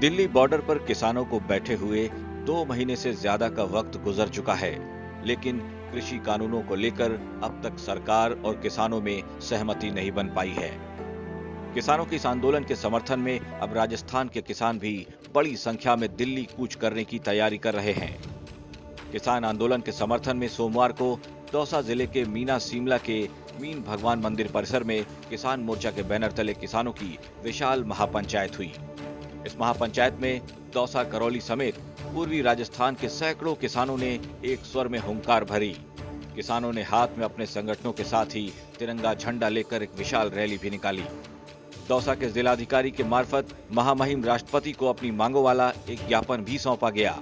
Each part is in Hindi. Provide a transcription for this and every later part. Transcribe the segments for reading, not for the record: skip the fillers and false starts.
दिल्ली बॉर्डर पर किसानों को बैठे हुए 2 महीने से ज्यादा का वक्त गुजर चुका है, लेकिन कृषि कानूनों को लेकर अब तक सरकार और किसानों में सहमति नहीं बन पाई है। किसानों के इस आंदोलन के समर्थन में अब राजस्थान के किसान भी बड़ी संख्या में दिल्ली कूच करने की तैयारी कर रहे हैं। किसान आंदोलन के समर्थन में सोमवार को दौसा जिले के मीना सीमला के मीन भगवान मंदिर परिसर में किसान मोर्चा के बैनर तले किसानों की विशाल महापंचायत हुई। इस महापंचायत में दौसा, करौली समेत पूर्वी राजस्थान के सैकड़ों किसानों ने एक स्वर में हुंकार भरी। किसानों ने हाथ में अपने संगठनों के साथ ही तिरंगा झंडा लेकर एक विशाल रैली भी निकाली। दौसा के जिलाधिकारी के मार्फत महामहिम राष्ट्रपति को अपनी मांगों वाला एक ज्ञापन भी सौंपा गया।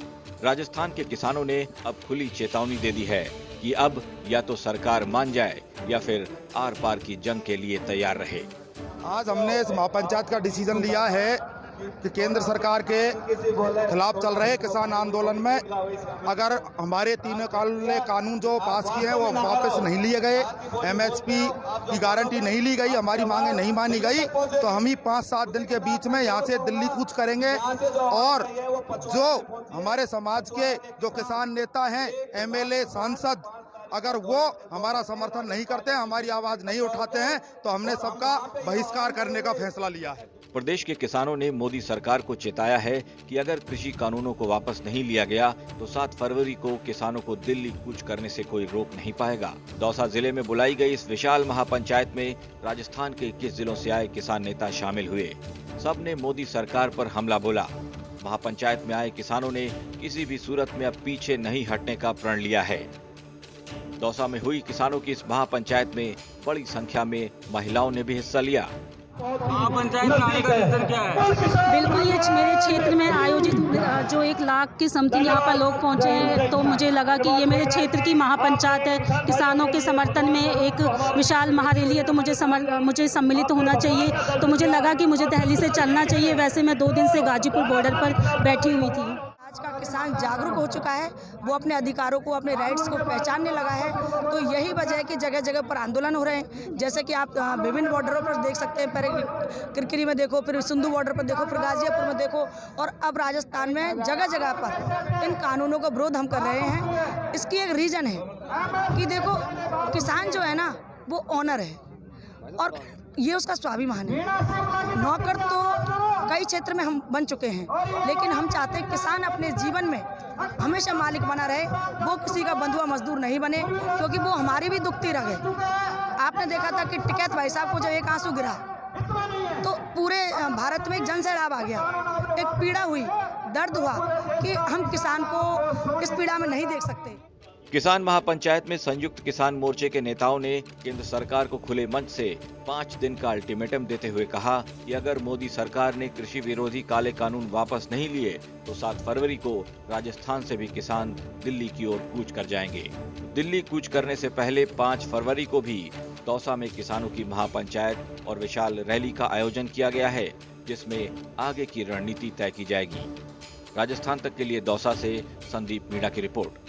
राजस्थान के किसानों ने अब खुली चेतावनी दे दी है कि अब या तो सरकार मान जाए या फिर आर पार की जंग के लिए तैयार रहे। आज हमने इस महापंचायत का डिसीजन लिया है कि केंद्र सरकार के खिलाफ चल रहे किसान आंदोलन में अगर हमारे तीनों कानून जो पास किए हैं वो वापस नहीं लिए गए, एमएसपी की गारंटी नहीं ली गई, हमारी मांगे नहीं मानी गई, तो हम ही 5-7 दिन के बीच में यहाँ से दिल्ली कूच करेंगे। और जो हमारे समाज के जो किसान नेता हैं, एमएलए, सांसद, अगर वो हमारा समर्थन नहीं करते हैं, हमारी आवाज नहीं उठाते हैं, तो हमने सबका बहिष्कार करने का फैसला लिया है। प्रदेश के किसानों ने मोदी सरकार को चेताया है कि अगर कृषि कानूनों को वापस नहीं लिया गया तो 7 फरवरी को किसानों को दिल्ली कूच करने से कोई रोक नहीं पाएगा। दौसा जिले में बुलाई गई इस विशाल महापंचायत में राजस्थान के 21 जिलों से आए किसान नेता शामिल हुए। सब ने मोदी सरकार पर हमला बोला। महापंचायत में आए किसानों ने किसी भी सूरत में अब पीछे नहीं हटने का प्रण लिया है। दौसा में हुई किसानों की इस महापंचायत में बड़ी संख्या में महिलाओं ने भी हिस्सा लिया। महापंचायत में आने का रीजन क्या है? बिल्कुल, ये मेरे क्षेत्र में आयोजित जो 1 लाख की समथिंग यहाँ पर लोग पहुँचे हैं, तो मुझे लगा कि ये मेरे क्षेत्र की महापंचायत है, किसानों के समर्थन में एक विशाल महारैली है, तो मुझे सम्मिलित होना चाहिए। तो मुझे लगा कि मुझे दिल्ली से चलना चाहिए। वैसे मैं 2 दिन से गाजीपुर बॉर्डर पर बैठी हुई थी। आज का किसान जागरूक हो चुका है, वो अपने अधिकारों को, अपने राइट्स को पहचानने लगा है। तो यही वजह है कि जगह जगह पर आंदोलन हो रहे हैं। जैसे कि आप विभिन्न बॉर्डरों पर देख सकते हैं, पहले किरकिरी में देखो, फिर सिंधु बॉर्डर पर देखो, फिर गाजियापुर में देखो, और अब राजस्थान में जगह जगह पर इन कानूनों का विरोध हम कर रहे हैं। इसकी एक रीज़न है कि देखो, किसान जो है ना वो ऑनर है और ये उसका स्वाभिमान है। नौकर तो कई क्षेत्र में हम बन चुके हैं, लेकिन हम चाहते हैं किसान अपने जीवन में हमेशा मालिक बना रहे, वो किसी का बंधुआ मजदूर नहीं बने, क्योंकि वो हमारी भी दुखती रहे। आपने देखा था कि टिकैत भाई साहब को जब एक आंसू गिरा तो पूरे भारत में एक जन सैलाब आ गया, एक पीड़ा हुई, दर्द हुआ कि हम किसान को इस पीड़ा में नहीं देख सकते। किसान महापंचायत में संयुक्त किसान मोर्चे के नेताओं ने केंद्र सरकार को खुले मंच से 5 दिन का अल्टीमेटम देते हुए कहा कि अगर मोदी सरकार ने कृषि विरोधी काले कानून वापस नहीं लिए तो 7 फरवरी को राजस्थान से भी किसान दिल्ली की ओर कूच कर जाएंगे। दिल्ली कूच करने से पहले 5 फरवरी को भी दौसा में किसानों की महापंचायत और विशाल रैली का आयोजन किया गया है, जिसमें आगे की रणनीति तय की जाएगी। राजस्थान तक के लिए दौसा से संदीप मीणा की रिपोर्ट।